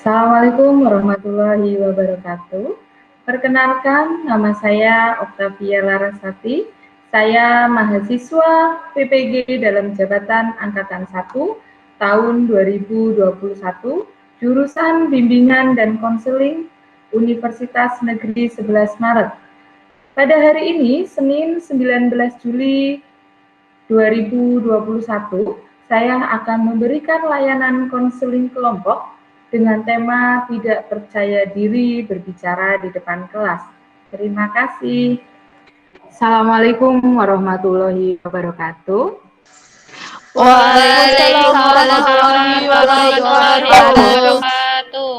Assalamualaikum warahmatullahi wabarakatuh. Perkenalkan, nama saya Oktavia Larasati. Saya mahasiswa PPG dalam jabatan Angkatan 1 tahun 2021, jurusan Bimbingan dan Konseling Universitas Negeri 11 Maret. Pada hari ini, Senin 19 Juli 2021, saya akan memberikan layanan konseling kelompok dengan tema tidak percaya diri berbicara di depan kelas. Terima kasih. Assalamualaikum warahmatullahi wabarakatuh. Waalaikumsalam warahmatullahi wabarakatuh.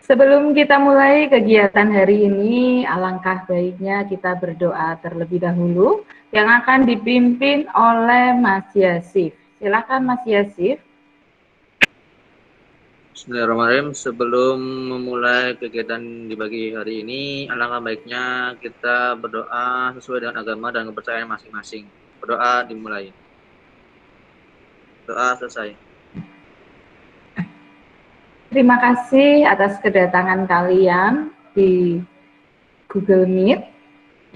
Sebelum kita mulai kegiatan hari ini, alangkah baiknya kita berdoa terlebih dahulu yang akan dipimpin oleh Mas Yasif. Silakan Mas Yasif. Bismillahirrahmanirrahim. Sebelum memulai kegiatan di pagi hari ini, alangkah baiknya kita berdoa sesuai dengan agama dan kepercayaan masing-masing. Berdoa dimulai. Doa selesai. Terima kasih atas kedatangan kalian di Google Meet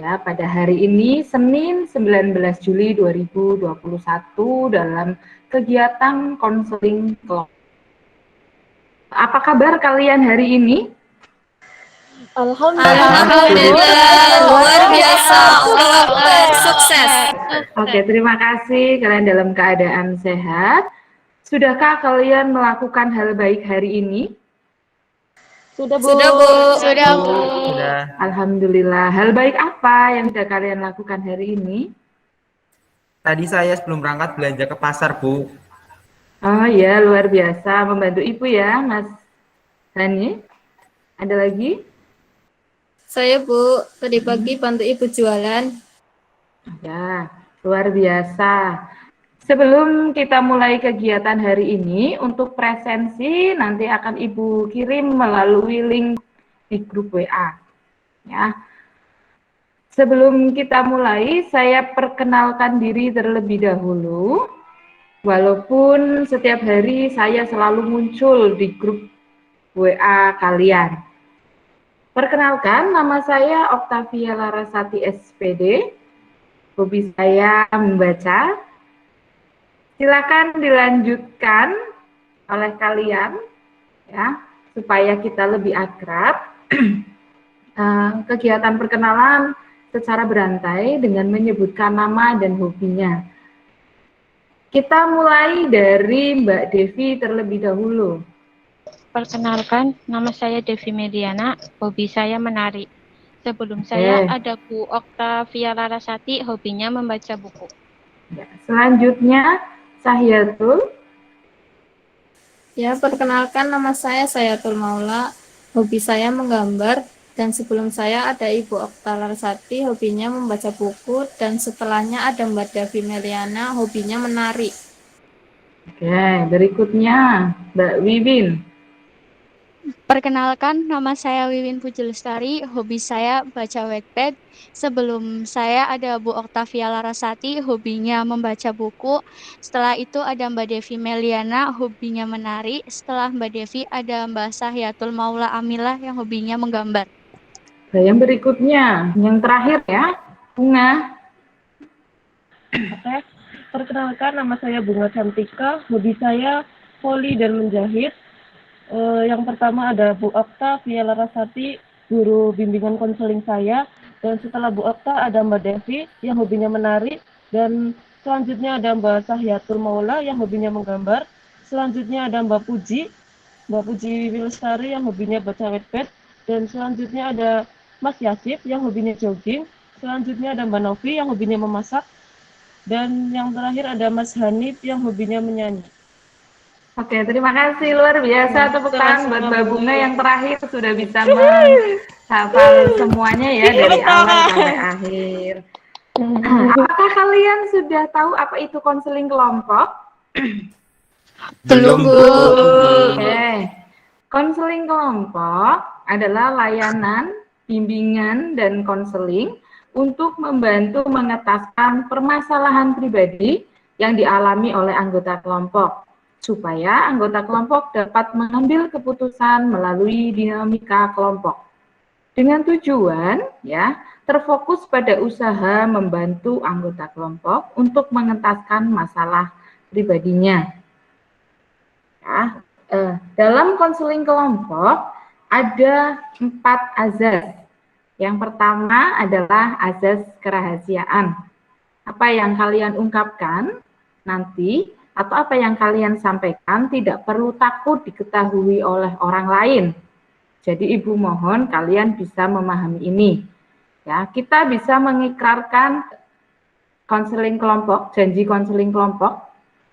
ya pada hari ini Senin 19 Juli 2021 dalam kegiatan konseling kelompok. Apa kabar kalian hari ini? Alhamdulillah, luar biasa, Allah Akbar, sukses. Oke, terima kasih kalian dalam keadaan sehat. Sudahkah kalian melakukan hal baik hari ini? Sudah, Bu. Sudah. Alhamdulillah. Hal baik apa yang sudah kalian lakukan hari ini? Tadi saya sebelum berangkat belanja ke pasar, Bu. Oh ya, luar biasa. Membantu Ibu ya, Mas Hani. Ada lagi? Saya, Bu, tadi pagi bantu Ibu jualan. Ya, luar biasa. Sebelum kita mulai kegiatan hari ini, untuk presensi nanti akan Ibu kirim melalui link di grup WA. Ya. Sebelum kita mulai, saya perkenalkan diri terlebih dahulu. Walaupun setiap hari saya selalu muncul di grup WA kalian. Perkenalkan, nama saya Oktavia Larasati SPD. Hobi saya membaca. Silakan dilanjutkan oleh kalian ya, supaya kita lebih akrab. Kegiatan perkenalan secara berantai dengan menyebutkan nama dan hobinya. Kita mulai dari Mbak Devi terlebih dahulu. Perkenalkan, nama saya Devi Mediana, hobi saya menari. Sebelum saya ada Bu Oktavia Larasati, hobinya membaca buku. Ya, selanjutnya, Sahyatul. Ya, perkenalkan nama saya Sayatul Maula, hobi saya menggambar, dan sebelum saya ada Ibu Oktavia Larasati, hobinya membaca buku, dan setelahnya ada Mbak Devi Meliana, hobinya menari. Oke, berikutnya Mbak Wiwin. Perkenalkan, nama saya Wiwin Puji Lestari, hobi saya baca Wattpad. Sebelum saya ada Bu Oktavia Larasati, hobinya membaca buku. Setelah itu ada Mbak Devi Meliana, hobinya menari. Setelah Mbak Devi ada Mbak Sahyatul Maula Amilah yang hobinya menggambar. Nah, yang berikutnya, yang terakhir ya, Bunga. Oke, perkenalkan nama saya Bunga Cantika, hobi saya voli dan menjahit. Yang pertama ada Bu Oktavia Larasati, guru bimbingan konseling saya, dan setelah Bu Okta ada Mbak Devi yang hobinya menari, dan selanjutnya ada Mbak Sahyatul Maula yang hobinya menggambar, selanjutnya ada Mbak Puji Wilestari yang hobinya baca Wattpad, dan selanjutnya ada Mas Yasif yang hobinya jogging, selanjutnya ada Mbak Novi yang hobinya memasak, dan yang terakhir ada Mas Hanif yang hobinya menyanyi. Oke, terima kasih, luar biasa. Tepuk tangan buat Mbak Bunga yang terakhir sudah bisa menghafal semuanya ya dari awal sampai akhir. Apakah kalian sudah tahu apa itu konseling kelompok? Belum, Bu. Oke, konseling kelompok adalah layanan, bimbingan, dan konseling untuk membantu mengetaskan permasalahan pribadi yang dialami oleh anggota kelompok. supaya anggota kelompok dapat mengambil keputusan melalui dinamika kelompok. Dengan tujuan ya terfokus pada usaha membantu anggota kelompok untuk mengentaskan masalah pribadinya. Ya, dalam konseling kelompok ada 4 azas. Yang pertama adalah azas kerahasiaan. Apa yang kalian ungkapkan nanti atau apa yang kalian sampaikan tidak perlu takut diketahui oleh orang lain. Jadi Ibu mohon kalian bisa memahami ini. Ya, kita bisa mengikrarkan konseling kelompok, janji konseling kelompok.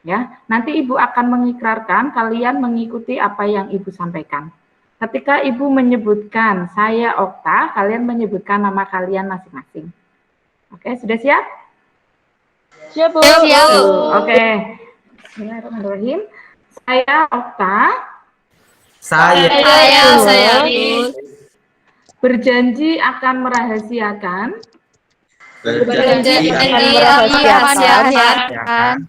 Ya, nanti Ibu akan mengikrarkan kalian mengikuti apa yang Ibu sampaikan. Ketika Ibu menyebutkan saya Okta, kalian menyebutkan nama kalian masing-masing. Oke, sudah siap? Siap, Bu. Siap. Oke. Bismillahirrahmanirrahim. Saya Okta. Saya Saya Berjanji akan merahasiakan berjanji merahasiakan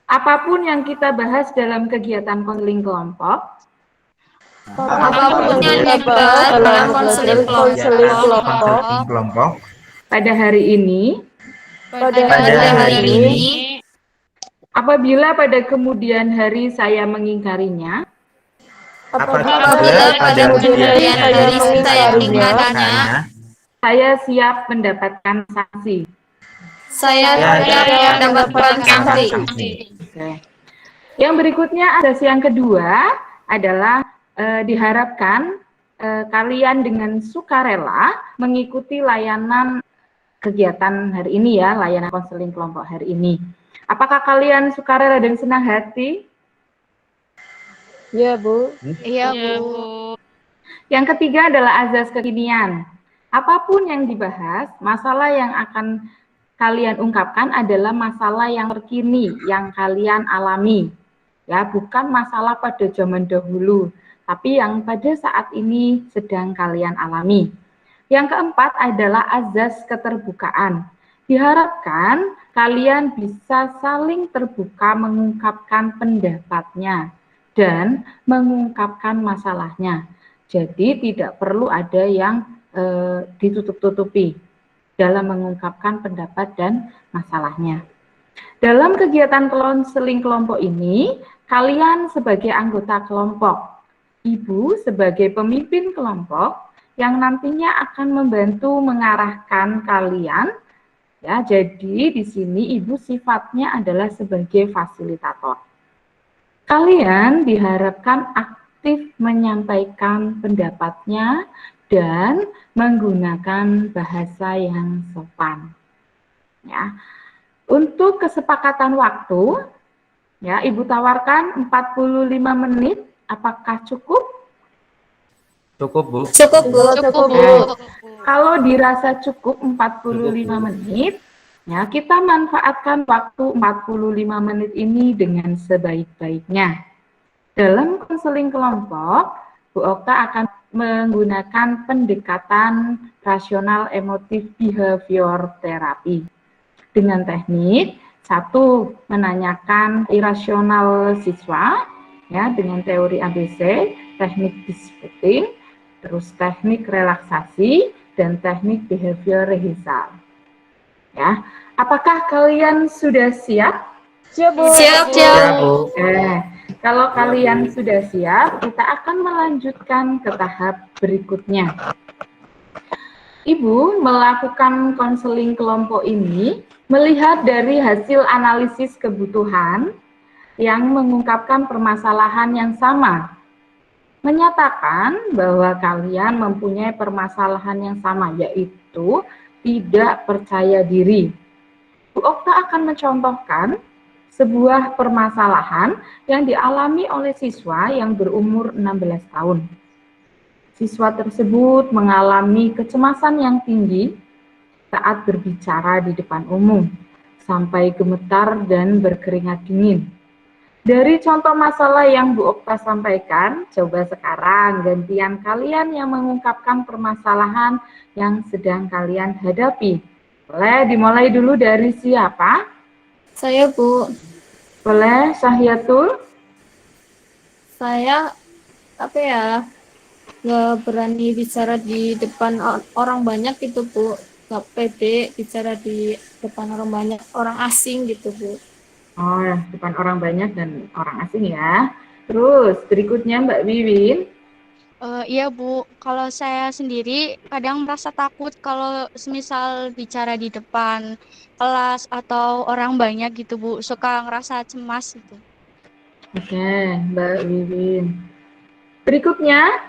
apapun yang kita bahas dalam kegiatan konseling kelompok apapun yang dibahas dalam konseling kelompok kelompok pada hari ini apabila pada kemudian hari saya mengingkarinya apabila pada kemudian hari saya meninggalkannya, saya siap mendapatkan sanksi. saya siap mendapatkan sanksi. Oke. Yang berikutnya azas yang kedua adalah diharapkan kalian dengan sukarela mengikuti layanan kegiatan hari ini ya, layanan konseling kelompok hari ini. Apakah kalian sukarela dan senang hati? Iya, Bu. Iya, Bu. Yang ketiga adalah azas kekinian. Apapun yang dibahas, masalah yang akan kalian ungkapkan adalah masalah yang terkini, yang kalian alami. Ya, bukan masalah pada zaman dahulu, tapi yang pada saat ini sedang kalian alami. Yang keempat adalah azas keterbukaan. Diharapkan kalian bisa saling terbuka mengungkapkan pendapatnya dan mengungkapkan masalahnya. Jadi tidak perlu ada yang ditutup-tutupi dalam mengungkapkan pendapat dan masalahnya. Dalam kegiatan konseling kelompok ini, kalian sebagai anggota kelompok, Ibu sebagai pemimpin kelompok yang nantinya akan membantu mengarahkan kalian. Ya, jadi di sini Ibu sifatnya adalah sebagai fasilitator. Kalian diharapkan aktif menyampaikan pendapatnya dan menggunakan bahasa yang sopan. Ya. Untuk kesepakatan waktu, ya Ibu tawarkan 45 menit, apakah cukup? Cukup, Bu. Cukup, Bu. Cukup, Bu. Kalau dirasa cukup 45 menit, ya, kita manfaatkan waktu 45 menit ini dengan sebaik-baiknya. Dalam konseling kelompok, Bu Okta akan menggunakan pendekatan rasional emotif behavior therapy. Dengan teknik, 1, menanyakan irasional siswa, ya, dengan teori ABC, teknik disputing, terus teknik relaksasi, dan teknik behavior rehearsal. Ya, apakah kalian sudah siap? Siap, Bu. Siap. Bu. Kalau kalian sudah siap, kita akan melanjutkan ke tahap berikutnya. Ibu melakukan konseling kelompok ini melihat dari hasil analisis kebutuhan yang mengungkapkan permasalahan yang sama, menyatakan bahwa kalian mempunyai permasalahan yang sama, yaitu tidak percaya diri. Bu Okta akan mencontohkan sebuah permasalahan yang dialami oleh siswa yang berumur 16 tahun. Siswa tersebut mengalami kecemasan yang tinggi saat berbicara di depan umum, sampai gemetar dan berkeringat dingin. Dari contoh masalah yang Bu Okta sampaikan, coba sekarang gantian kalian yang mengungkapkan permasalahan yang sedang kalian hadapi. Boleh dimulai dulu dari siapa? Saya, Bu. Boleh, Syahiatul? Saya apa ya, nggak berani bicara di depan orang banyak gitu Bu, nggak pede bicara di depan orang banyak, orang asing gitu Bu. Oh, depan orang banyak dan orang asing ya. Terus berikutnya Mbak Wiwin. Iya Bu, kalau saya sendiri kadang merasa takut kalau semisal bicara di depan kelas atau orang banyak gitu Bu, suka ngerasa cemas gitu. Oke, Mbak Wiwin. Berikutnya,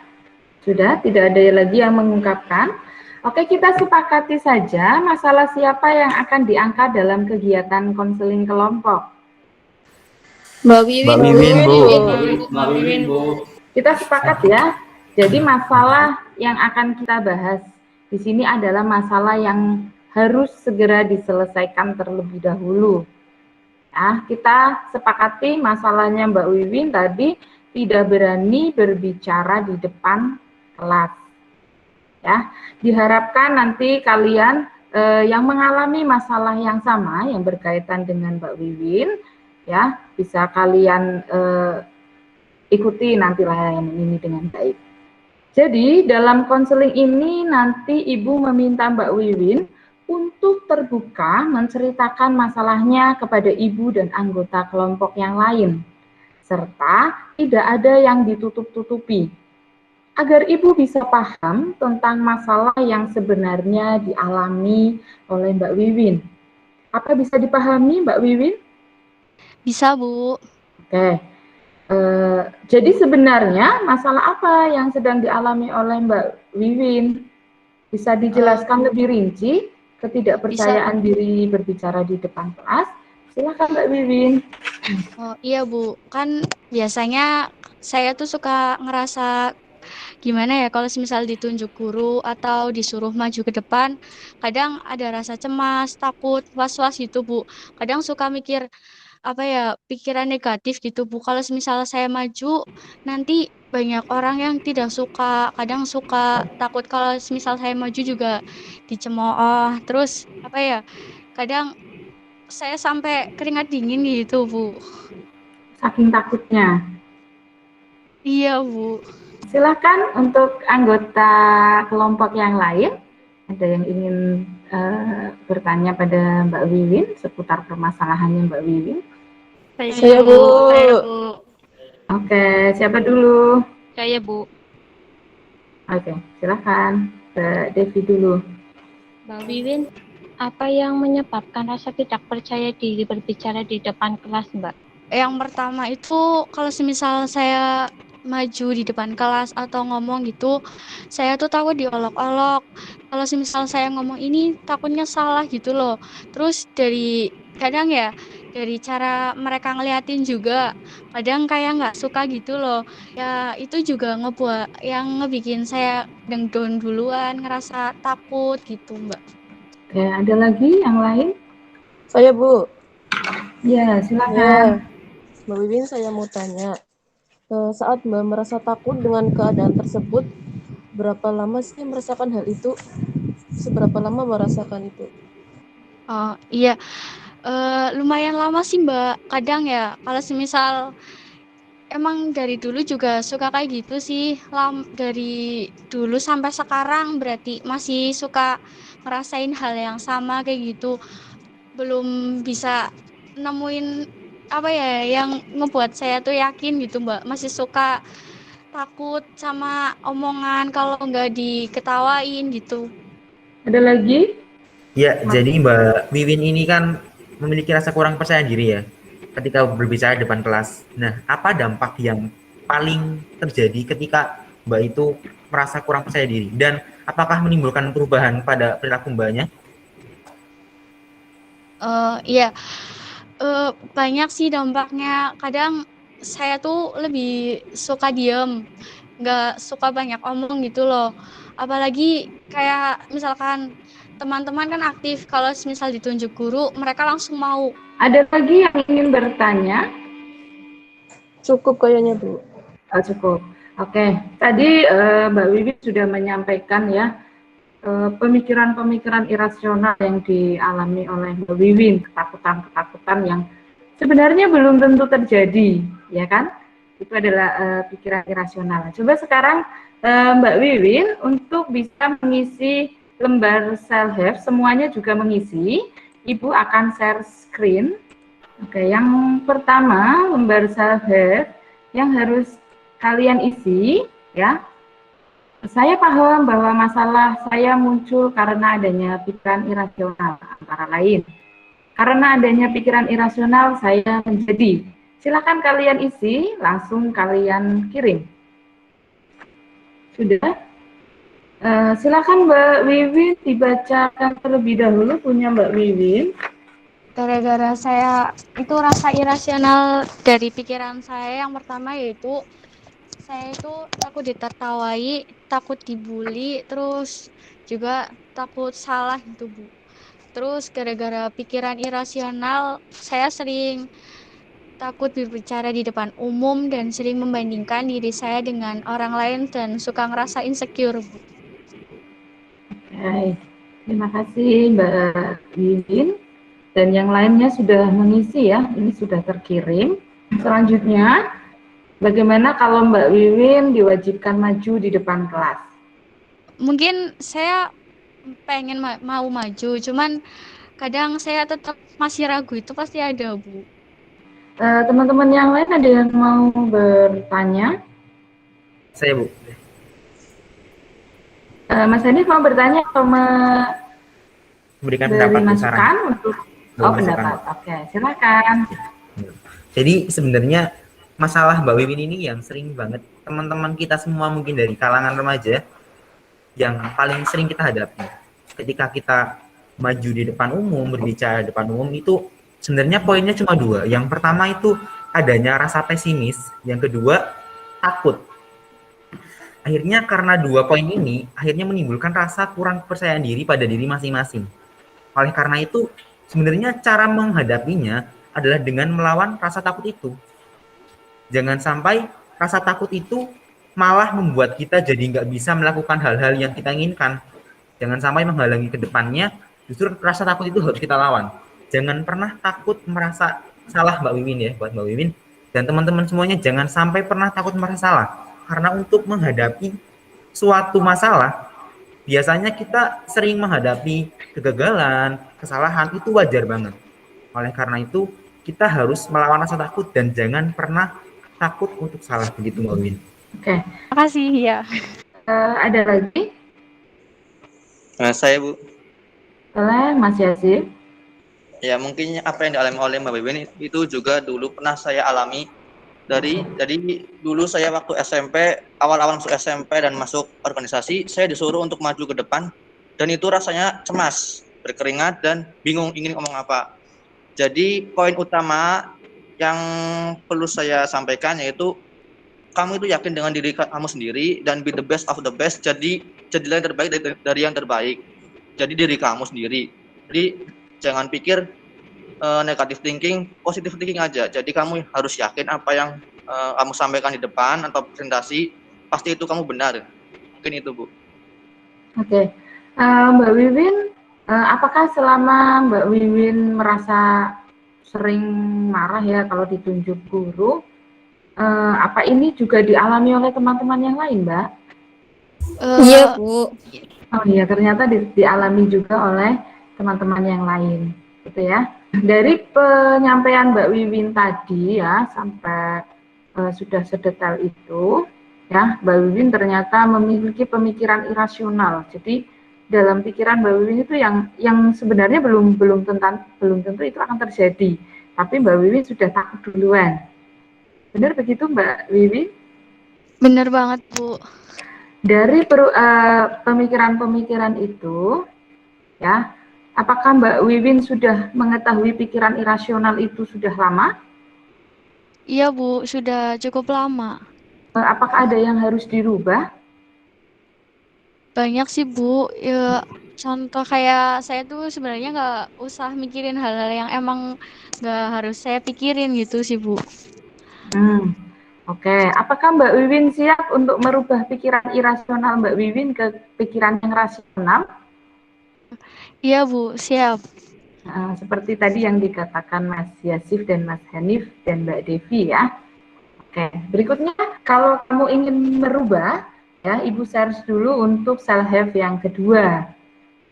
sudah tidak ada lagi yang mengungkapkan. Oke, kita sepakati saja masalah siapa yang akan diangkat dalam kegiatan konseling kelompok. Mbak Wiwin, Mbak Wiwin, Bu. Kita sepakat ya. Jadi masalah yang akan kita bahas di sini adalah masalah yang harus segera diselesaikan terlebih dahulu. Ya, kita sepakati masalahnya Mbak Wiwin tadi tidak berani berbicara di depan kelas. Ya, diharapkan nanti kalian yang mengalami masalah yang sama yang berkaitan dengan Mbak Wiwin, ya bisa kalian ikuti nanti layanan ini dengan baik. Jadi dalam konseling ini nanti Ibu meminta Mbak Wiwin untuk terbuka menceritakan masalahnya kepada Ibu dan anggota kelompok yang lain, serta tidak ada yang ditutup-tutupi, agar Ibu bisa paham tentang masalah yang sebenarnya dialami oleh Mbak Wiwin. Apa bisa dipahami Mbak Wiwin? Bisa Bu. Oke. Jadi sebenarnya masalah apa yang sedang dialami oleh Mbak Wiwin? Bisa dijelaskan lebih rinci? Ketidakpercayaan diri berbicara di depan kelas? Silakan Mbak Wiwin. Oh iya Bu, kan biasanya saya tuh suka ngerasa gimana ya kalau misal ditunjuk guru atau disuruh maju ke depan, kadang ada rasa cemas, takut, was-was gitu Bu. Kadang suka mikir apa ya, pikiran negatif gitu Bu, kalau misal saya maju nanti banyak orang yang tidak suka, kadang suka takut kalau misal saya maju juga dicemooh, terus apa ya, kadang saya sampai keringat dingin gitu Bu. Saking takutnya. Iya Bu. Silakan untuk anggota kelompok yang lain. Ada yang ingin bertanya pada Mbak Wiwin seputar permasalahannya Mbak Wiwin? Saya Bu. Oke, siapa dulu? Saya Bu. Oke, silakan Mbak Devi dulu. Mbak Wiwin, apa yang menyebabkan rasa tidak percaya diri berbicara di depan kelas, Mbak? Yang pertama itu kalau semisal saya maju di depan kelas atau ngomong gitu, saya tuh takut diolok-olok. Kalau semisal saya ngomong ini takutnya salah gitu loh. Terus kadang ya dari cara mereka ngeliatin juga, kadang kayak nggak suka gitu loh. Ya itu juga ngebikin saya down duluan, ngerasa takut gitu Mbak. Oke, ada lagi yang lain? Saya Bu. Ya, silakan. Mbak Wiwin, saya mau tanya. Saat Mbak merasa takut dengan keadaan tersebut, berapa lama sih merasakan hal itu? Seberapa lama merasakan itu? Oh iya, lumayan lama sih Mbak. Kadang ya kalau semisal emang dari dulu juga suka kayak gitu sih. Dari dulu sampai sekarang berarti masih suka ngerasain hal yang sama kayak gitu. Belum bisa nemuin apa ya yang ngebuat saya tuh yakin gitu Mbak. Masih suka takut sama omongan kalau nggak diketawain gitu. Ada lagi? Ya, jadi Mbak Wiwin ini kan memiliki rasa kurang percaya diri ya ketika berbicara di depan kelas. Nah, apa dampak yang paling terjadi ketika Mbak itu merasa kurang percaya diri? Dan apakah menimbulkan perubahan pada perilaku Mbaknya? Iya, banyak sih dampaknya. Kadang saya tuh lebih suka diem, nggak suka banyak omong gitu loh. Apalagi kayak misalkan teman-teman kan aktif, kalau misal ditunjuk guru, mereka langsung mau. Ada lagi yang ingin bertanya? Cukup kayaknya Bu. Oh, cukup. Oke, tadi Mbak Wiwin sudah menyampaikan ya pemikiran-pemikiran irasional yang dialami oleh Mbak Wiwin, ketakutan-ketakutan yang sebenarnya belum tentu terjadi, ya kan? Itu adalah pikiran irasional. Coba sekarang Mbak Wiwin untuk bisa mengisi lembar self-help, semuanya juga mengisi. Ibu akan share screen. Oke, yang pertama lembar self-help yang harus kalian isi, ya. Saya paham bahwa masalah saya muncul karena adanya pikiran irasional, antara lain. Karena adanya pikiran irasional, saya menjadi. Silakan kalian isi, langsung kalian kirim. Sudah? Silakan Mbak Wiwin dibacakan terlebih dahulu, punya Mbak Wiwin. Gara-gara saya itu rasa irasional dari pikiran saya yang pertama yaitu saya itu takut ditertawai, takut dibully, terus juga takut salah gitu Bu. Terus gara-gara pikiran irasional saya sering takut berbicara di depan umum dan sering membandingkan diri saya dengan orang lain dan suka ngerasa insecure Bu. Oke, terima kasih Mbak Wiwin. Dan yang lainnya sudah mengisi ya, ini sudah terkirim. Selanjutnya, bagaimana kalau Mbak Wiwin diwajibkan maju di depan kelas? Mungkin saya pengen mau maju, cuman kadang saya tetap masih ragu, itu pasti ada Bu. Teman-teman yang lain ada yang mau bertanya? Saya Bu. Mas Anies mau bertanya atau Memberikan beri pendapat masukan saran. untuk Masukan. pendapat. Oke, silakan. Jadi sebenarnya masalah Mbak Wiwin ini yang sering banget teman-teman kita semua mungkin dari kalangan remaja yang paling sering kita hadapi. Ketika kita maju di depan umum, berbicara di depan umum itu sebenarnya poinnya cuma dua. Yang pertama itu adanya rasa pesimis, yang kedua takut. Akhirnya karena dua poin ini akhirnya menimbulkan rasa kurang percaya diri pada diri masing-masing. Oleh karena itu sebenarnya cara menghadapinya adalah dengan melawan rasa takut itu. Jangan sampai rasa takut itu malah membuat kita jadi nggak bisa melakukan hal-hal yang kita inginkan. Jangan sampai menghalangi ke depannya, justru rasa takut itu harus kita lawan. Jangan pernah takut merasa salah Mbak Wiwin ya, buat Mbak Wiwin. Dan teman-teman semuanya jangan sampai pernah takut merasa salah. Karena untuk menghadapi suatu masalah, biasanya kita sering menghadapi kegagalan, kesalahan, itu wajar banget. Oleh karena itu, kita harus melawan rasa takut dan jangan pernah takut untuk salah, begitu Mbak Win. Oke. Terima kasih ya. Ada lagi? Saya Bu. Boleh, Mas Yazid. Ya mungkin apa yang dialami oleh Mbak Wiwin itu juga dulu pernah saya alami. Jadi dulu saya waktu SMP, awal-awal masuk SMP dan masuk organisasi, saya disuruh untuk maju ke depan dan itu rasanya cemas, berkeringat dan bingung ingin ngomong apa. Jadi poin utama yang perlu saya sampaikan yaitu kamu itu yakin dengan diri kamu sendiri dan be the best of the best. Jadilah yang terbaik dari yang terbaik. Jadi diri kamu sendiri. Jadi jangan pikir negative thinking, positive thinking aja. Jadi kamu harus yakin apa yang kamu sampaikan di depan atau presentasi, pasti itu kamu benar. Mungkin itu Bu. Oke. Mbak Wiwin, apakah selama Mbak Wiwin merasa sering marah ya kalau ditunjuk guru, apa ini juga dialami oleh teman-teman yang lain, Mbak? Iya Bu. Oh iya, ternyata dialami juga oleh teman-teman yang lain, gitu ya. Dari penyampaian Mbak Wiwin tadi ya, sampai sudah sedetail itu, ya, Mbak Wiwin ternyata memiliki pemikiran irasional. Jadi dalam pikiran Mbak Wiwin itu yang sebenarnya belum tentu itu akan terjadi, tapi Mbak Wiwin sudah takut duluan. Benar begitu Mbak Wiwin? Bener banget Bu. Dari pemikiran-pemikiran itu, ya. Apakah Mbak Wiwin sudah mengetahui pikiran irasional itu sudah lama? Iya Bu, sudah cukup lama. Apakah ada yang harus dirubah? Banyak sih Bu. Ya, contoh kayak saya tuh sebenarnya nggak usah mikirin hal-hal yang emang nggak harus saya pikirin gitu sih Bu. Oke. Apakah Mbak Wiwin siap untuk merubah pikiran irasional Mbak Wiwin ke pikiran yang rasional? Iya Bu, siap. Seperti tadi yang dikatakan Mas Yasif dan Mas Hanif dan Mbak Devi ya. Oke, berikutnya kalau kamu ingin merubah, ya Ibu share dulu untuk self help yang kedua.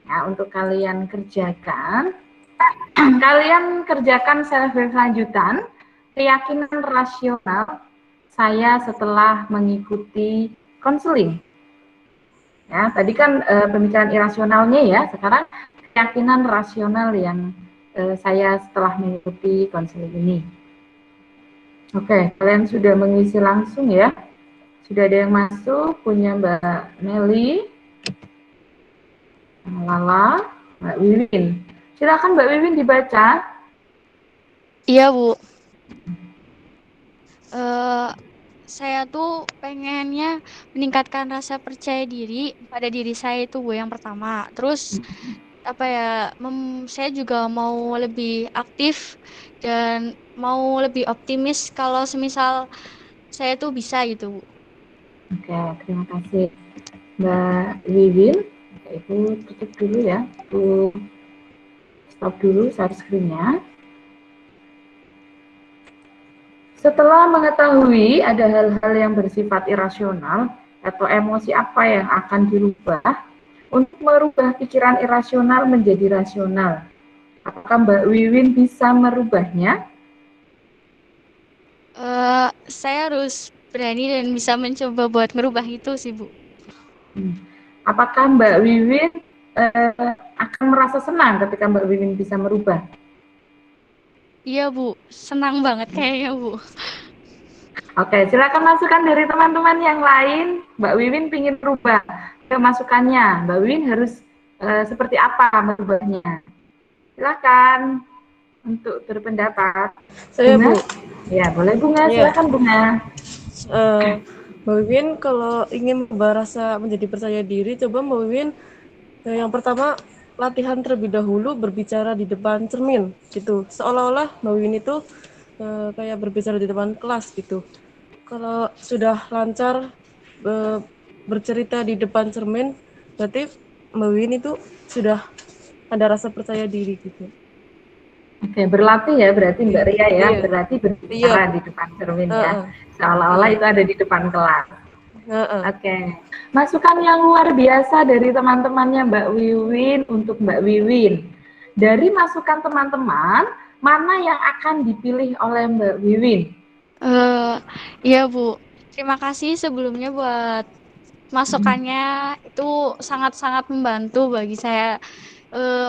Ya, untuk kalian kerjakan, kalian kerjakan self help lanjutan, keyakinan rasional saya setelah mengikuti konseling. Ya, tadi kan pemikiran irasionalnya ya, sekarang keyakinan rasional yang saya setelah mengikuti konseling ini. Oke, kalian sudah mengisi langsung ya. Sudah ada yang masuk, punya Mbak Meli, Lala, Mbak Wiwin. Silakan Mbak Wiwin dibaca. Iya, Bu. Saya tuh pengennya meningkatkan rasa percaya diri pada diri saya itu, Bu, yang pertama. Terus apa ya, saya juga mau lebih aktif dan mau lebih optimis kalau semisal saya tuh bisa gitu, Bu. Oke, terima kasih Mbak Wiwin. Ibu tutup dulu ya. Ibu stop dulu share screen-nya. Setelah mengetahui ada hal-hal yang bersifat irasional atau emosi apa yang akan dirubah, untuk merubah pikiran irasional menjadi rasional, apakah Mbak Wiwin bisa merubahnya? Saya harus berani dan bisa mencoba buat merubah itu sih, Bu. Apakah Mbak Wiwin akan merasa senang ketika Mbak Wiwin bisa merubah? Iya, Bu. Senang banget kayaknya, Bu. Oke, silakan masukan dari teman-teman yang lain. Mbak Wiwin ingin merubah ke masukannya. Mbak Wiwin harus seperti apa merubahnya? Silakan untuk berpendapat. Saya, Bunga? Bu. Ya, boleh Bunga. Iya. Silakan Bunga. Mbak Wiwin kalau ingin merubah rasa menjadi percaya diri, coba Mbak Wiwin yang pertama latihan terlebih dahulu berbicara di depan cermin gitu. Seolah-olah Mbak Wiwin itu kayak berbicara di depan kelas gitu. Kalau sudah lancar bercerita di depan cermin, berarti Mbak Wiwin itu sudah ada rasa percaya diri gitu. Oke, berlatih ya berarti Mbak Ria ya, Iya. berarti berbicara di depan cermin ya, seolah-olah itu ada di depan kelas. Oke, masukan yang luar biasa dari teman-temannya Mbak Wiwin untuk Mbak Wiwin. Dari masukan teman-teman, mana yang akan dipilih oleh Mbak Wiwin? Iya, Bu. Terima kasih sebelumnya buat masukannya, itu sangat-sangat membantu bagi saya.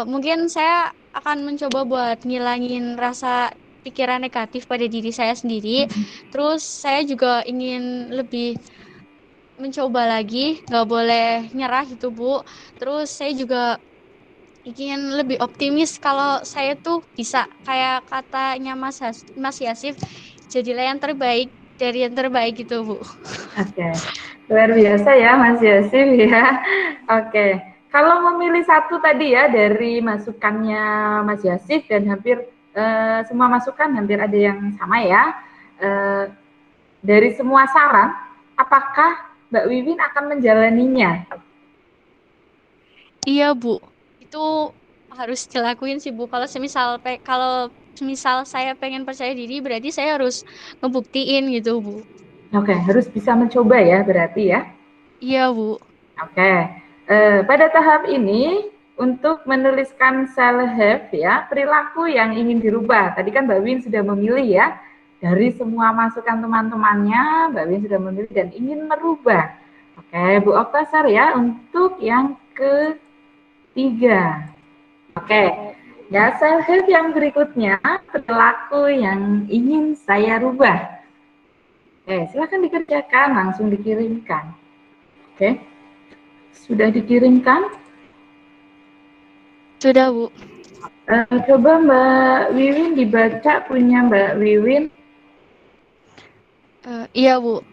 Mungkin saya akan mencoba buat ngilangin rasa pikiran negatif pada diri saya sendiri. Terus saya juga ingin lebih mencoba lagi, nggak boleh nyerah gitu, Bu. Terus saya juga ingin lebih optimis kalau saya tuh bisa, kayak katanya Mas Yasif, jadilah yang terbaik dari yang terbaik gitu, Bu. Oke, luar biasa ya Mas Yasif ya. Oke, kalau memilih satu tadi ya dari masukannya Mas Yasif dan hampir semua masukan hampir ada yang sama ya. Dari semua saran, apakah Mbak Wiwin akan menjalaninya? Iya, Bu. Itu harus dilakuin sih, Bu. Kalau semisal saya pengen percaya diri, berarti saya harus ngebuktiin gitu, Bu. Oke, harus bisa mencoba ya berarti ya. Iya, Bu. Oke, pada tahap ini untuk menuliskan self help ya, perilaku yang ingin dirubah. Tadi kan Mbak Win sudah memilih ya, dari semua masukan teman-temannya, Mbak Win sudah memilih dan ingin merubah. Oke, Bu Oktasar ya, untuk yang ketiga. Oke, ya self help yang berikutnya, perilaku yang ingin saya rubah. Oke, silakan dikerjakan, langsung dikirimkan. Oke, sudah dikirimkan? Sudah, Bu. Coba Mbak Wiwin dibaca punya Mbak Wiwin. Iya, Bu.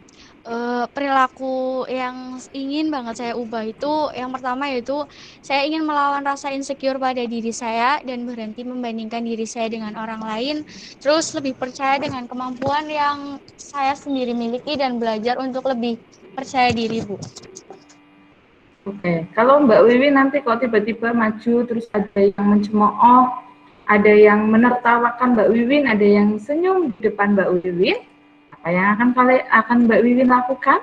Perilaku yang ingin banget saya ubah itu yang pertama yaitu saya ingin melawan rasa insecure pada diri saya dan berhenti membandingkan diri saya dengan orang lain, terus lebih percaya dengan kemampuan yang saya sendiri miliki dan belajar untuk lebih percaya diri, Bu. Oke, kalau Mbak Wiwin nanti kok tiba-tiba maju terus ada yang mencemooh Ada yang menertawakan Mbak Wiwin, ada yang senyum di depan Mbak Wiwin. Apa yang akan Mbak Wiwin lakukan?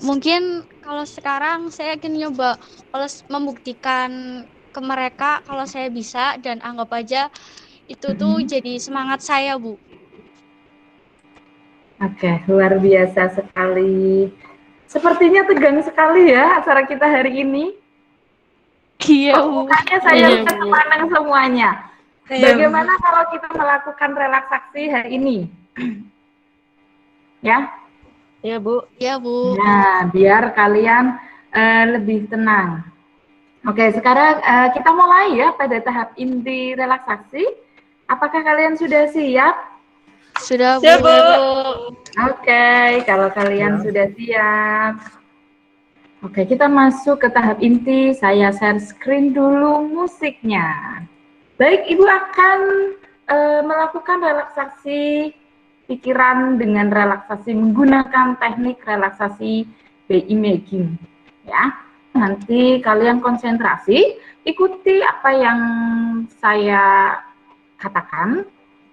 Mungkin kalau sekarang saya akan nyoba kalau membuktikan ke mereka kalau saya bisa dan anggap aja itu tuh jadi semangat saya, Bu. Oke, luar biasa sekali. Sepertinya tegang sekali ya acara kita hari ini. Iya, Kok Bu. mukanya saya lihat semangat semuanya. Bagaimana kalau kita melakukan relaksasi hari ini? Ya, Ya, Bu. Iya, Bu. nah, biar kalian lebih tenang. Oke, sekarang kita mulai ya pada tahap inti relaksasi. Apakah kalian sudah siap? Sudah, Bu. Siap, Bu. Oke, kalau kalian sudah siap. Oke, kita masuk ke tahap inti. Saya share screen dulu musiknya. Baik, Ibu akan melakukan relaksasi pikiran dengan relaksasi menggunakan teknik relaksasi Beimaging. Ya, nanti kalian konsentrasi, ikuti apa yang saya katakan.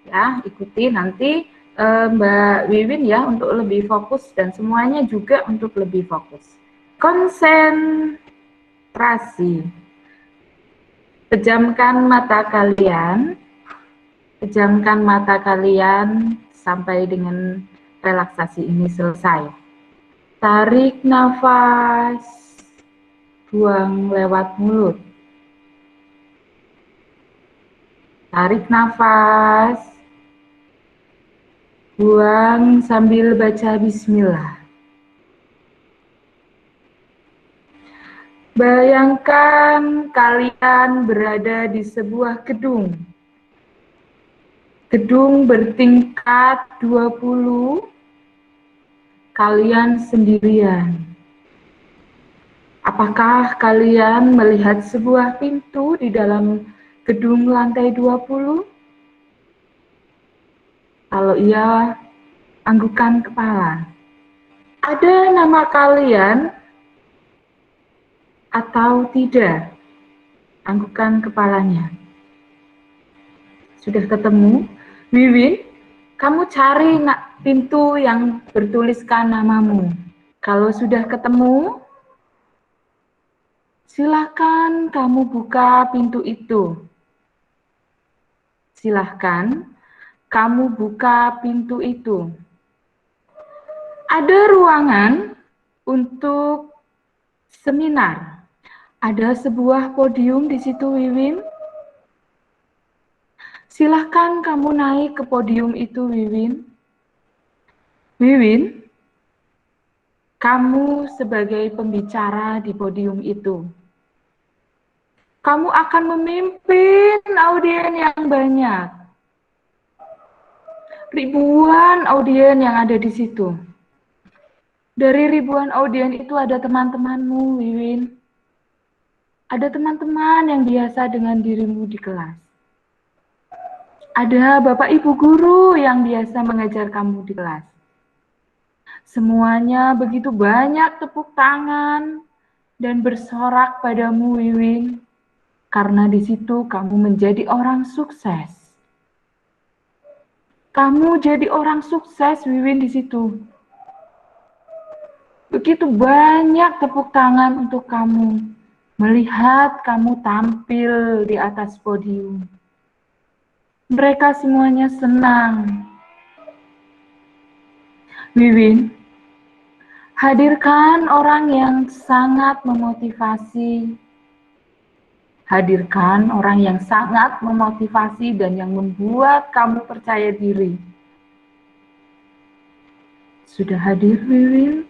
Ya, ikuti nanti Mbak Wiwin ya untuk lebih fokus dan semuanya juga untuk lebih fokus. Konsentrasi. Pejamkan mata kalian. Pejamkan mata kalian sampai dengan relaksasi ini selesai. Tarik nafas, buang lewat mulut. Tarik nafas, buang sambil baca bismillah. Bayangkan kalian berada di sebuah gedung. Gedung bertingkat 20, kalian sendirian. Apakah kalian melihat sebuah pintu di dalam gedung lantai 20? Kalau iya, anggukan kepala. Ada nama kalian atau tidak? Anggukan kepalanya. Sudah ketemu? Wiwin, kamu cari pintu yang bertuliskan namamu. Kalau sudah ketemu, silakan kamu buka pintu itu. Silahkan kamu buka pintu itu. Ada ruangan untuk seminar. Ada sebuah podium di situ, Wiwin. Silahkan kamu naik ke podium itu, Wiwin. Wiwin, kamu sebagai pembicara di podium itu. Kamu akan memimpin audien yang banyak. Ribuan audien yang ada di situ. Dari ribuan audien itu ada teman-temanmu, Wiwin. Ada teman-teman yang biasa dengan dirimu di kelas. Ada Bapak Ibu guru yang biasa mengajar kamu di kelas. Semuanya begitu banyak tepuk tangan dan bersorak padamu, Wiwin. Karena di situ kamu menjadi orang sukses. Kamu jadi orang sukses, Wiwin, di situ. Begitu banyak tepuk tangan untuk kamu. Melihat kamu tampil di atas podium. Mereka semuanya senang. Wiwin, hadirkan orang yang sangat memotivasi. Hadirkan orang yang sangat memotivasi dan yang membuat kamu percaya diri. Sudah hadir, Wiwin?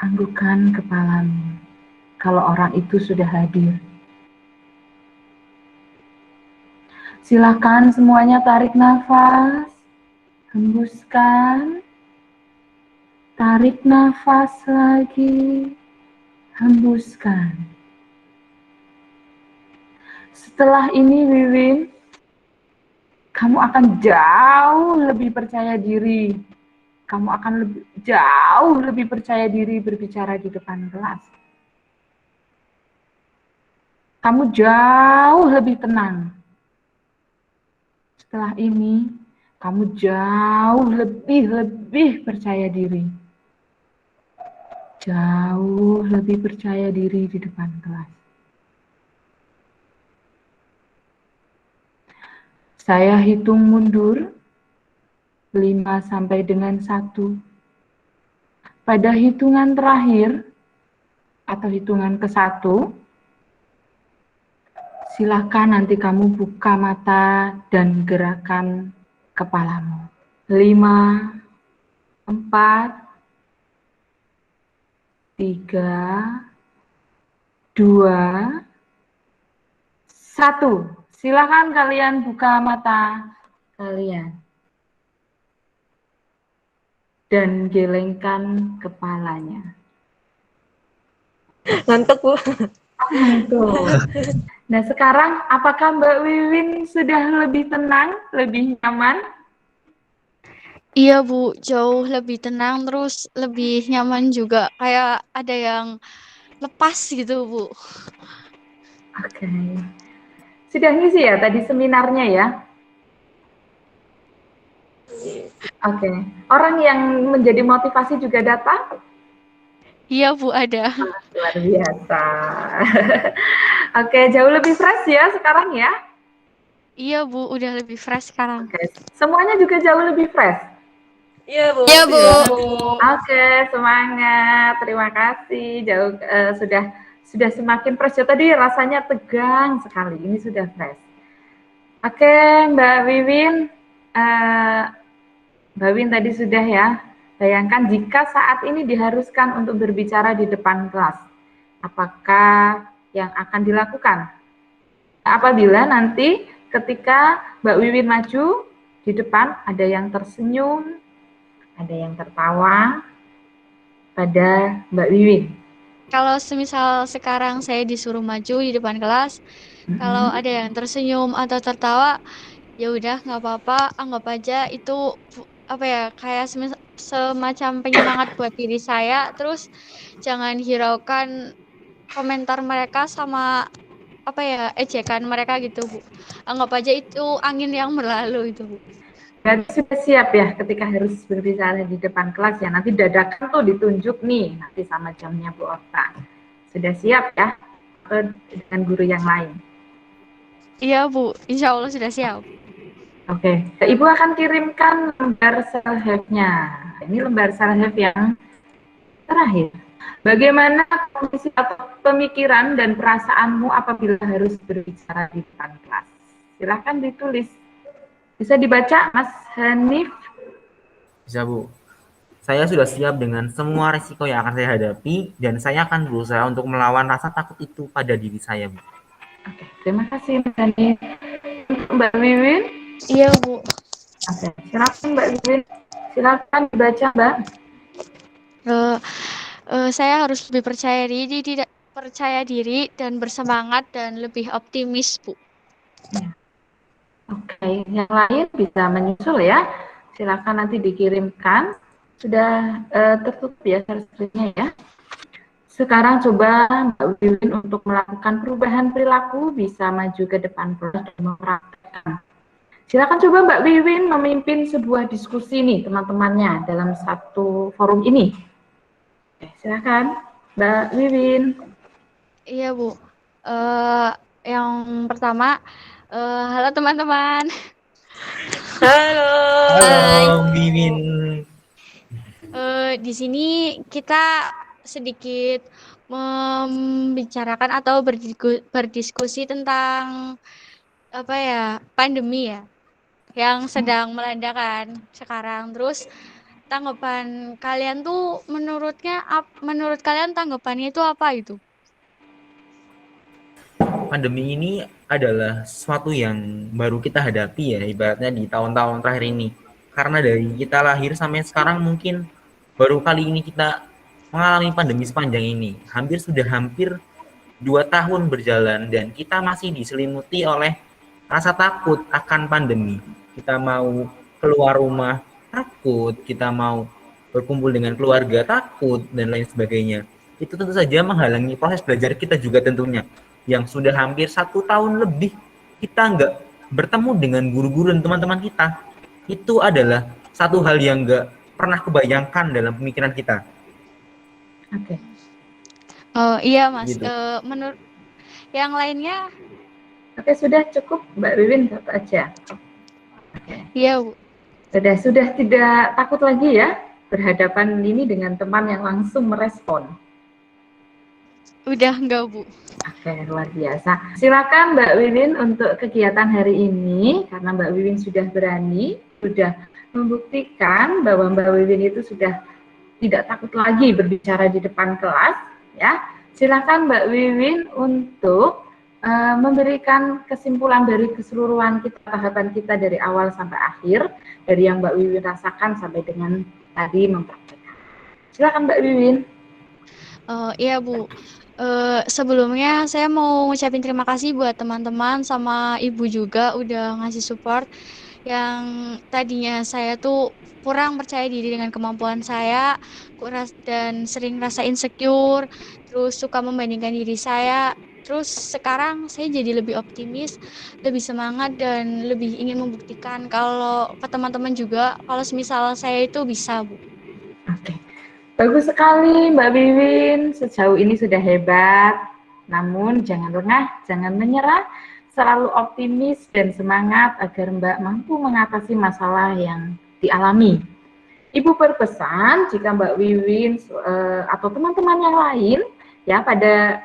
Anggukan kepalamu. Kalau orang itu sudah hadir. Silakan semuanya tarik nafas, hembuskan, tarik nafas lagi, hembuskan. Setelah ini, Wiwin, kamu akan jauh lebih percaya diri. Kamu akan jauh lebih percaya diri berbicara di depan kelas. Kamu jauh lebih tenang. Setelah ini, kamu jauh lebih percaya diri. Jauh lebih percaya diri di depan kelas. Saya hitung mundur 5 sampai dengan 1. Pada hitungan terakhir atau hitungan ke-1, silakan nanti kamu buka mata dan gerakan kepalamu. 5, 4, 3, 2, 1. Silakan kalian buka mata kalian. Dan gelengkan kepalanya. Ngantuk, Bu. Ngantuk. Nah, sekarang apakah Mbak Wiwin sudah lebih tenang, lebih nyaman? Iya Bu, jauh lebih tenang terus lebih nyaman juga. Kayak ada yang lepas gitu Bu. Oke. Sudah ngisi ya tadi seminarnya ya? Oke. Orang yang menjadi motivasi juga datang? Iya Bu, ada. Luar biasa. Oke, jauh lebih fresh ya sekarang ya? Iya Bu, udah lebih fresh sekarang. Oke. Semuanya juga jauh lebih fresh? Iya, Bu. Iya, Bu. Oke, semangat. Terima kasih. Jauh sudah semakin fresh. Ya, tadi rasanya tegang sekali. Ini sudah fresh. Oke, Mbak Wiwin. Mbak Wiwin tadi sudah ya. Bayangkan jika saat ini diharuskan untuk berbicara di depan kelas. Apakah yang akan dilakukan? Apabila nanti ketika Mbak Wiwin maju di depan, ada yang tersenyum, ada yang tertawa pada Mbak Wiwin. Kalau semisal sekarang saya disuruh maju di depan kelas, kalau ada yang tersenyum atau tertawa, ya udah nggak apa-apa, anggap aja itu apa ya, kayak semacam penyemangat buat diri saya. Terus jangan hiraukan komentar mereka sama apa ya, ejekan mereka gitu Bu. Anggap aja itu angin yang berlalu itu Bu. Berarti sudah siap ya ketika harus berbicara di depan kelas ya. Nanti dadakan tuh ditunjuk nih nanti sama jamnya Bu Okta. Sudah siap ya dengan guru yang lain? Iya Bu, insya Allah sudah siap. Oke, Ibu akan kirimkan lembar self-help-nya. Ini lembar self-help yang terakhir. Bagaimana kondisi atau pemikiran dan perasaanmu apabila harus berbicara di depan kelas? Silahkan ditulis. Bisa dibaca, Mas Hanif? Bisa, Bu. Saya sudah siap dengan semua risiko yang akan saya hadapi, dan saya akan berusaha untuk melawan rasa takut itu pada diri saya, Bu. Oke, terima kasih, Mas Hanif. Mbak Wiwin? Iya, Bu. Oke, silakan Mbak Wiwin. Silakan dibaca, Mbak. Saya harus lebih percaya diri dan bersemangat dan lebih optimis, Bu. Ya. Oke, yang lain bisa menyusul ya. Silakan nanti dikirimkan. Sudah tertutup ya servisnya ya. Sekarang coba Mbak Wiwin untuk melakukan perubahan perilaku bisa maju ke depan kelas dan mempraktekkan. Silakan coba Mbak Wiwin memimpin sebuah diskusi nih teman-temannya dalam satu forum ini. Oke, silakan Mbak Wiwin. Iya Bu. Yang pertama, halo teman-teman. Halo. Halo, Wiwin. Di sini kita sedikit membicarakan atau berdiskusi tentang apa ya, pandemi ya, yang sedang melanda kan sekarang. Terus tanggapan kalian tuh menurut kalian tanggapannya itu apa itu? Pandemi ini adalah sesuatu yang baru kita hadapi ya, ibaratnya di tahun-tahun terakhir ini. Karena dari kita lahir sampai sekarang mungkin baru kali ini kita mengalami pandemi sepanjang ini. Hampir 2 tahun berjalan dan kita masih diselimuti oleh rasa takut akan pandemi. Kita mau keluar rumah takut, kita mau berkumpul dengan keluarga takut, dan lain sebagainya. Itu tentu saja menghalangi proses belajar kita juga tentunya. Yang sudah hampir 1 tahun lebih kita nggak bertemu dengan guru-guru dan teman-teman kita, itu adalah satu hal yang nggak pernah kebayangkan dalam pemikiran kita. Oke. Oh iya Mas, Gitu. menurut yang lainnya, Oke, sudah cukup Mbak Wiwin satu aja. Oke. iya Bu. Sudah tidak takut lagi ya berhadapan ini dengan teman yang langsung merespon. Udah enggak Bu. Oke, luar biasa. Silakan Mbak Wiwin untuk kegiatan hari ini, karena Mbak Wiwin sudah berani, sudah membuktikan bahwa Mbak Wiwin itu sudah tidak takut lagi berbicara di depan kelas, ya. Silakan Mbak Wiwin untuk memberikan kesimpulan dari keseluruhan kita, tahapan kita dari awal sampai akhir, dari yang Mbak Wiwin rasakan sampai dengan tadi mempraktekkan. Silakan Mbak Wiwin. Iya Bu. Sebelumnya saya mau ngucapin terima kasih buat teman-teman sama Ibu juga udah ngasih support. Yang tadinya saya tuh kurang percaya diri dengan kemampuan saya, dan sering rasa insecure, terus suka membandingkan diri saya. Terus sekarang saya jadi lebih optimis, lebih semangat, dan lebih ingin membuktikan kalau ke teman-teman juga kalau semisal saya itu bisa, Bu. Oke. Bagus sekali Mbak Wiwin, sejauh ini sudah hebat. Namun jangan lengah, jangan menyerah, selalu optimis dan semangat agar Mbak mampu mengatasi masalah yang dialami. Ibu berpesan jika Mbak Wiwin atau teman-teman yang lain ya pada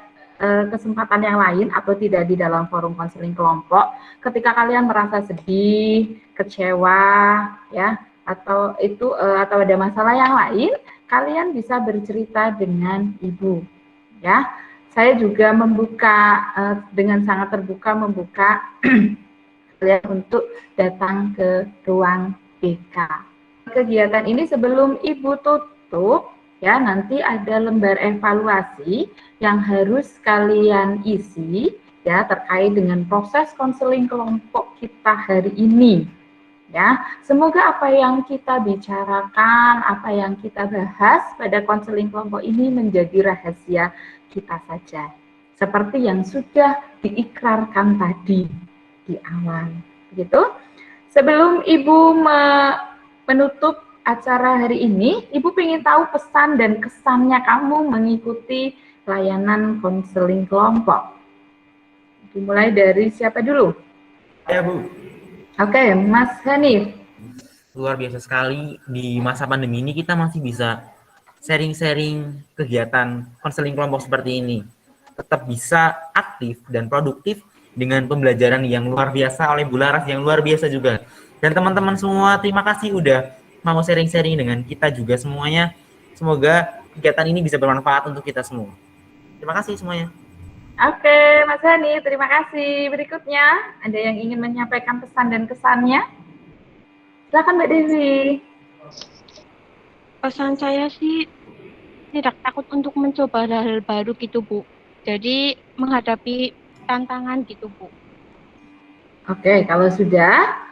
kesempatan yang lain atau tidak di dalam forum konseling kelompok, ketika kalian merasa sedih, kecewa, ya atau ada masalah yang lain, kalian bisa bercerita dengan ibu, ya. Saya juga membuka dengan sangat terbuka membuka kalian untuk datang ke ruang BK. Kegiatan ini sebelum ibu tutup, ya nanti ada lembar evaluasi yang harus kalian isi, ya terkait dengan proses konseling kelompok kita hari ini. Ya, semoga apa yang kita bicarakan, apa yang kita bahas pada konseling kelompok ini menjadi rahasia kita saja. Seperti yang sudah diikrarkan tadi di awal. Begitu? Sebelum Ibu menutup acara hari ini, Ibu ingin tahu pesan dan kesannya kamu mengikuti layanan konseling kelompok. Dimulai dari siapa dulu? Ya, Bu. Oke, Mas Hanif. Luar biasa sekali di masa pandemi ini kita masih bisa sharing-sharing kegiatan konseling kelompok seperti ini. Tetap bisa aktif dan produktif dengan pembelajaran yang luar biasa oleh Bu Laras yang luar biasa juga. Dan teman-teman semua, terima kasih udah mau sharing-sharing dengan kita juga semuanya. Semoga kegiatan ini bisa bermanfaat untuk kita semua. Terima kasih semuanya. Oke, Mas Hani, terima kasih. Berikutnya, ada yang ingin menyampaikan pesan dan kesannya? Silakan Mbak Devi. Pesan saya sih tidak takut untuk mencoba hal-hal baru gitu, Bu. Jadi menghadapi tantangan gitu, Bu. Oke, kalau sudah,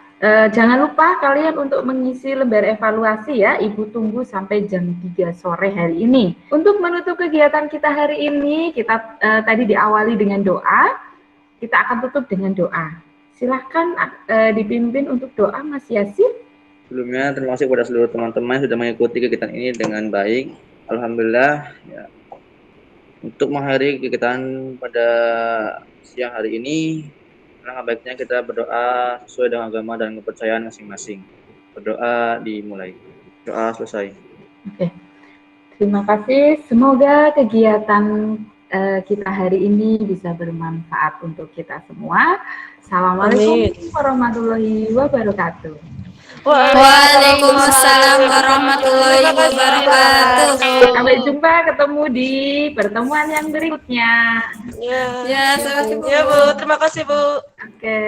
jangan lupa kalian untuk mengisi lembar evaluasi ya. Ibu tunggu sampai jam 3 sore hari ini. Untuk menutup kegiatan kita hari ini, kita tadi diawali dengan doa. Kita akan tutup dengan doa. Silahkan dipimpin untuk doa Mas Yasin. Sebelumnya terima kasih kepada seluruh teman-teman yang sudah mengikuti kegiatan ini dengan baik. Alhamdulillah ya. Untuk mengakhiri kegiatan pada siang hari ini, alangkah baiknya kita berdoa sesuai dengan agama dan kepercayaan masing-masing. Berdoa dimulai. Doa selesai. Oke. Terima kasih. Semoga kegiatan kita hari ini bisa bermanfaat untuk kita semua. Assalamualaikum warahmatullahi wabarakatuh. Waalaikumsalam warahmatullahi wabarakatuh. Sampai jumpa ketemu di pertemuan yang berikutnya. Ya, Ya, sampai ya Bu, terima kasih Bu. Oke.